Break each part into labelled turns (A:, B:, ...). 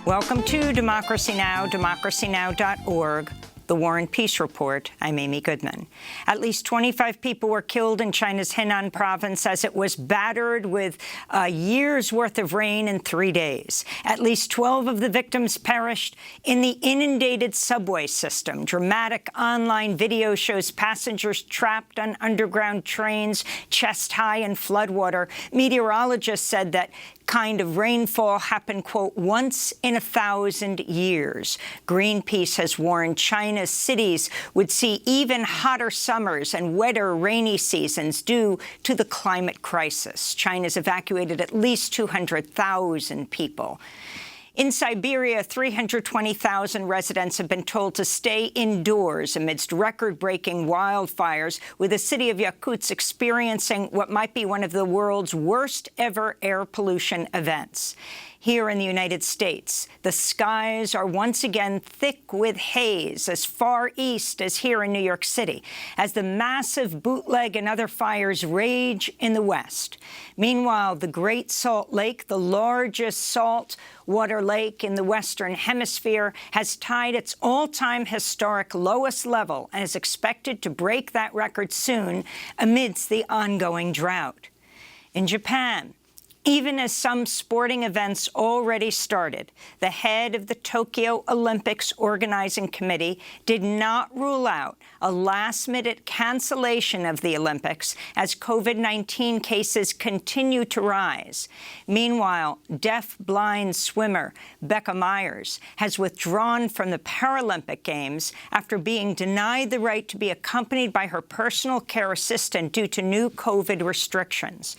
A: Welcome to Democracy Now!, democracynow.org. The War and Peace Report. I'm Amy Goodman. At least 25 people were killed in China's Henan province as it was battered with a year's worth of rain in 3 days. At least 12 of the victims perished in the inundated subway system. Dramatic online video shows passengers trapped on underground trains, chest high in floodwater. Meteorologists said that kind of rainfall happened, quote, once in 1,000 years. Greenpeace has warned China's cities would see even hotter summers and wetter rainy seasons due to the climate crisis. China's evacuated at least 200,000 people. In Siberia, 320,000 residents have been told to stay indoors amidst record-breaking wildfires, with the city of Yakutsk experiencing what might be one of the world's worst-ever air pollution events. Here in the United States, the skies are once again thick with haze as far east as here in New York City, as the massive bootleg and other fires rage in the west. Meanwhile, the Great Salt Lake, the largest saltwater lake in the Western Hemisphere, has tied its all-time historic lowest level and is expected to break that record soon amidst the ongoing drought. In Japan, even as some sporting events already started, the head of the Tokyo Olympics Organizing Committee did not rule out a last-minute cancellation of the Olympics as COVID-19 cases continue to rise. Meanwhile, deaf-blind swimmer Becca Myers has withdrawn from the Paralympic Games after being denied the right to be accompanied by her personal care assistant due to new COVID restrictions.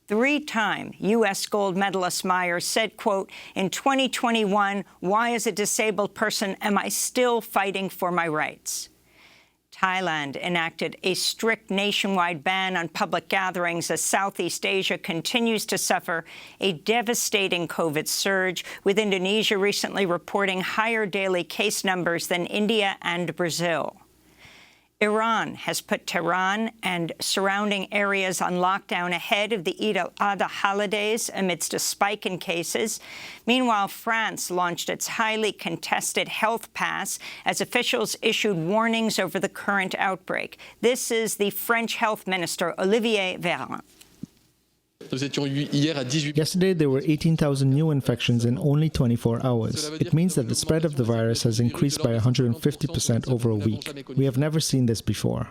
A: Three-time U.S. gold medalist Myers said, quote, "In 2021, why as a disabled person am I still fighting for my rights?" Thailand enacted a strict nationwide ban on public gatherings as Southeast Asia continues to suffer a devastating COVID surge, with Indonesia recently reporting higher daily case numbers than India and Brazil. Iran has put Tehran and surrounding areas on lockdown ahead of the Eid al-Adha holidays amidst a spike in cases. Meanwhile, France launched its highly contested health pass as officials issued warnings over the current outbreak. This is the French Health Minister, Olivier Véran.
B: Yesterday, there were 18,000 new infections in only 24 hours. It means that the spread of the virus has increased by 150% over a week. We have never seen this before.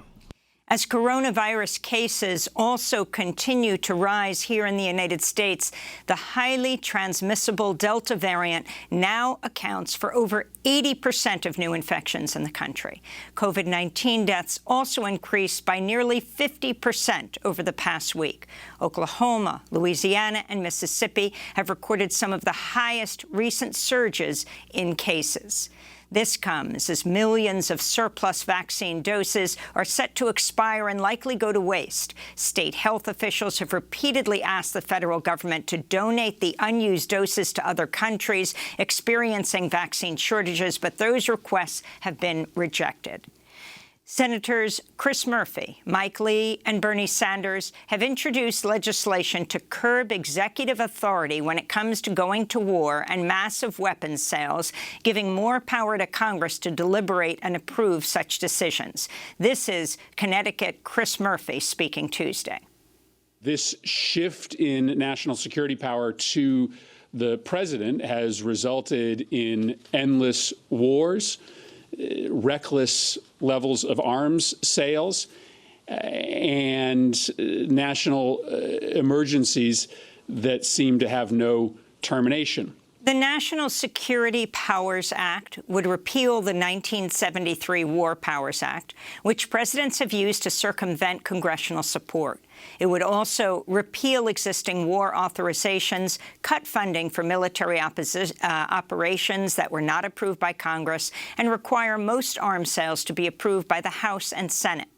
A: As coronavirus cases also continue to rise here in the United States, the highly transmissible Delta variant now accounts for over 80% of new infections in the country. COVID-19 deaths also increased by nearly 50% over the past week. Oklahoma, Louisiana, and Mississippi have recorded some of the highest recent surges in cases. This comes as millions of surplus vaccine doses are set to expire and likely go to waste. State health officials have repeatedly asked the federal government to donate the unused doses to other countries experiencing vaccine shortages, but those requests have been rejected. Senators Chris Murphy, Mike Lee, and Bernie Sanders have introduced legislation to curb executive authority when it comes to going to war and massive weapons sales, giving more power to Congress to deliberate and approve such decisions. This is Connecticut Chris Murphy speaking Tuesday.
C: This shift in national security power to the president has resulted in endless wars, reckless levels of arms sales, and national emergencies that seem to have no termination.
A: The National Security Powers Act would repeal the 1973 War Powers Act, which presidents have used to circumvent congressional support. It would also repeal existing war authorizations, cut funding for military operations that were not approved by Congress, and require most arms sales to be approved by the House and Senate.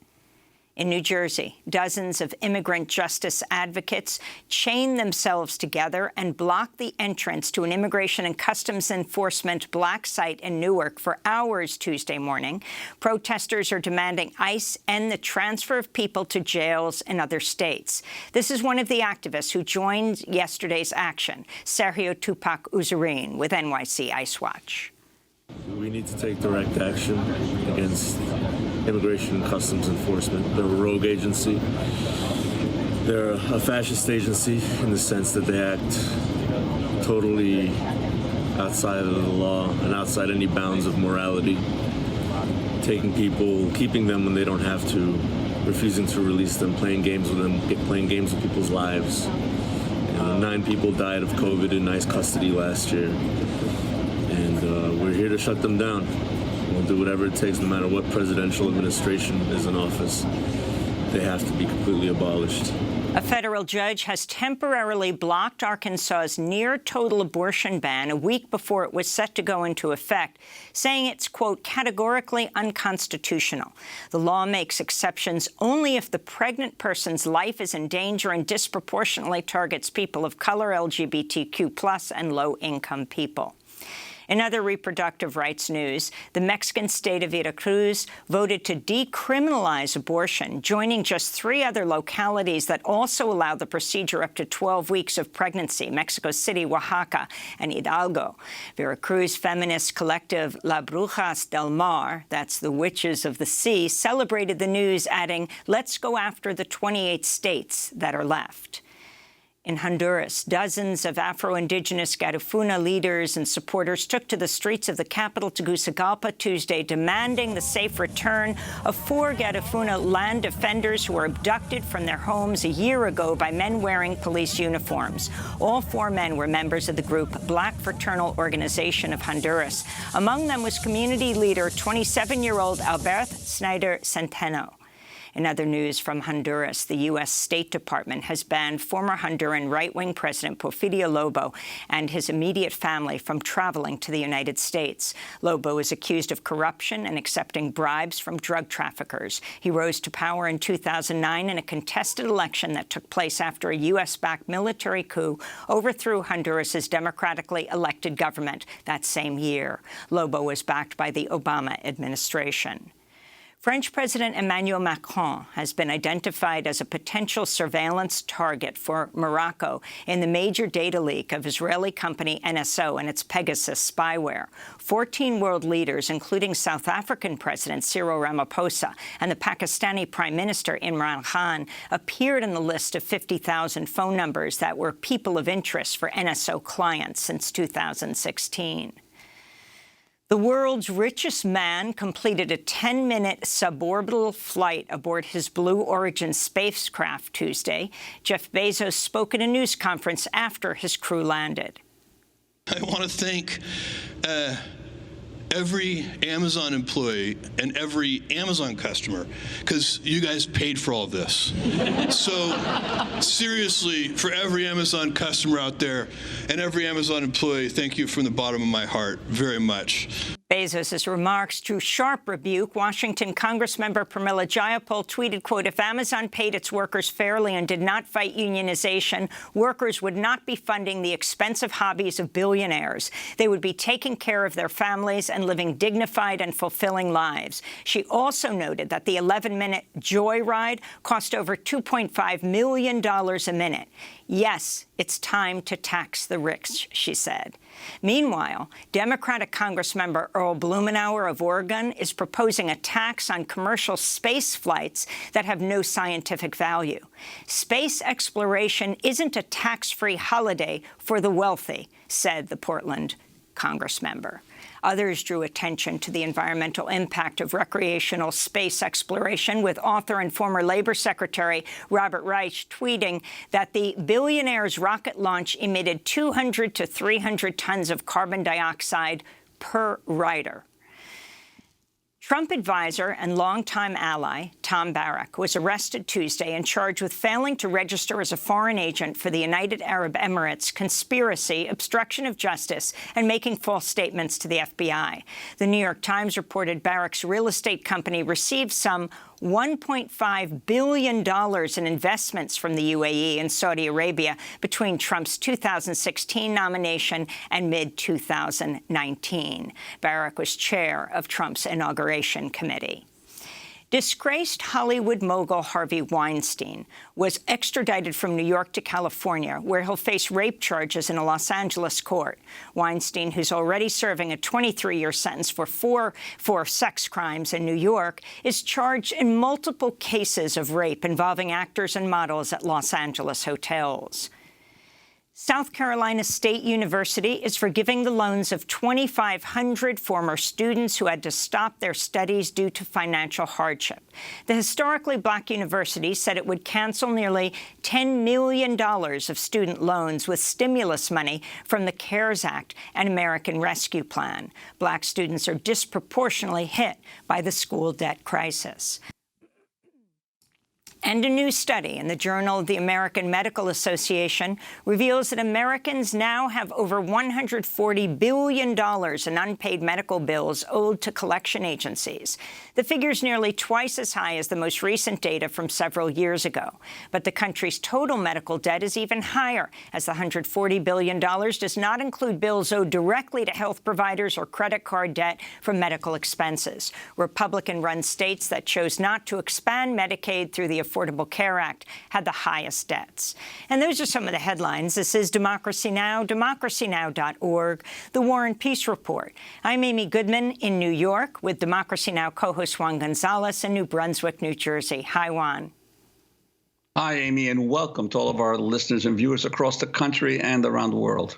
A: In New Jersey, dozens of immigrant justice advocates chained themselves together and blocked the entrance to an Immigration and Customs Enforcement black site in Newark for hours Tuesday morning. Protesters are demanding ICE end the transfer of people to jails in other states. This is one of the activists who joined yesterday's action, Sergio Tupac Uzarin with NYC ICE Watch.
D: We need to take direct action against Immigration and Customs Enforcement. They're a rogue agency. They're a fascist agency in the sense that they act totally outside of the law and outside any bounds of morality, taking people, keeping them when they don't have to, refusing to release them, playing games with them, playing games with people's lives. 9 people died of COVID in ICE custody last year. And we're here to shut them down. We'll do whatever it takes, no matter what presidential administration is in office. They have to be completely abolished.
A: A federal judge has temporarily blocked Arkansas's near-total abortion ban a week before it was set to go into effect, saying it's, quote, categorically unconstitutional. The law makes exceptions only if the pregnant person's life is in danger and disproportionately targets people of color, LGBTQ+, and low-income people. In other reproductive rights news, the Mexican state of Veracruz voted to decriminalize abortion, joining just 3 other localities that also allow the procedure up to 12 weeks of pregnancy: Mexico City, Oaxaca, and Hidalgo. Veracruz feminist collective La Brujas del Mar, that's the Witches of the Sea, celebrated the news, adding, "Let's go after the 28 states that are left." In Honduras, dozens of Afro-Indigenous Garifuna leaders and supporters took to the streets of the capital, Tegucigalpa, Tuesday, demanding the safe return of 4 Garifuna land defenders who were abducted from their homes a year ago by men wearing police uniforms. All 4 men were members of the group Black Fraternal Organization of Honduras. Among them was community leader 27-year-old Albert Snyder Centeno. In other news from Honduras, the U.S. State Department has banned former Honduran right-wing President Porfirio Lobo and his immediate family from traveling to the United States. Lobo is accused of corruption and accepting bribes from drug traffickers. He rose to power in 2009 in a contested election that took place after a U.S.-backed military coup overthrew Honduras's democratically elected government that same year. Lobo was backed by the Obama administration. French President Emmanuel Macron has been identified as a potential surveillance target for Morocco in the major data leak of Israeli company NSO and its Pegasus spyware. 14 world leaders, including South African President Cyril Ramaphosa and the Pakistani Prime Minister Imran Khan, appeared in the list of 50,000 phone numbers that were people of interest for NSO clients since 2016. The world's richest man completed a 10-minute suborbital flight aboard his Blue Origin spacecraft Tuesday. Jeff Bezos spoke at a news conference after his crew landed.
E: I want to thank every Amazon employee and every Amazon customer, because you guys paid for all of this. So seriously, for every Amazon customer out there and every Amazon employee, thank you from the bottom of my heart very much.
A: Bezos' remarks drew sharp rebuke. Washington Congressmember Pramila Jayapal tweeted, quote, "If Amazon paid its workers fairly and did not fight unionization, workers would not be funding the expensive hobbies of billionaires. They would be taking care of their families and living dignified and fulfilling lives." She also noted that the 11-minute joyride cost over $2.5 million a minute. "Yes, it's time to tax the rich," she said. Meanwhile, Democratic Congressmember Earl Blumenauer of Oregon is proposing a tax on commercial space flights that have no scientific value. Space exploration isn't a tax-free holiday for the wealthy, said the Portland Congressmember. Others drew attention to the environmental impact of recreational space exploration, with author and former Labor Secretary Robert Reich tweeting that the billionaire's rocket launch emitted 200 to 300 tons of carbon dioxide per rider. Trump advisor and longtime ally Tom Barrack, was arrested Tuesday and charged with failing to register as a foreign agent for the United Arab Emirates, conspiracy, obstruction of justice, and making false statements to the FBI. The New York Times reported Barrack's real estate company received some $1.5 billion in investments from the UAE and Saudi Arabia between Trump's 2016 nomination and mid-2019. Barrack was chair of Trump's inauguration committee. Disgraced Hollywood mogul Harvey Weinstein was extradited from New York to California, where he'll face rape charges in a Los Angeles court. Weinstein, who's already serving a 23-year sentence for four sex crimes in New York, is charged in multiple cases of rape involving actors and models at Los Angeles hotels. South Carolina State University is forgiving the loans of 2,500 former students who had to stop their studies due to financial hardship. The historically black university said it would cancel nearly $10 million of student loans with stimulus money from the CARES Act and American Rescue Plan. Black students are disproportionately hit by the school debt crisis. And a new study in the Journal of the American Medical Association reveals that Americans now have over $140 billion in unpaid medical bills owed to collection agencies. The figure is nearly twice as high as the most recent data from several years ago. But the country's total medical debt is even higher, as the $140 billion does not include bills owed directly to health providers or credit card debt from medical expenses. Republican-run states that chose not to expand Medicaid through the Affordable Care Act had the highest debts. And those are some of the headlines. This is Democracy Now!, democracynow.org, The War and Peace Report. I'm Amy Goodman in New York with Democracy Now! Co-host Juan Gonzalez in New Brunswick, New Jersey. Hi, Juan.
F: Hi, Amy, and welcome to all of our listeners and viewers across the country and around the world.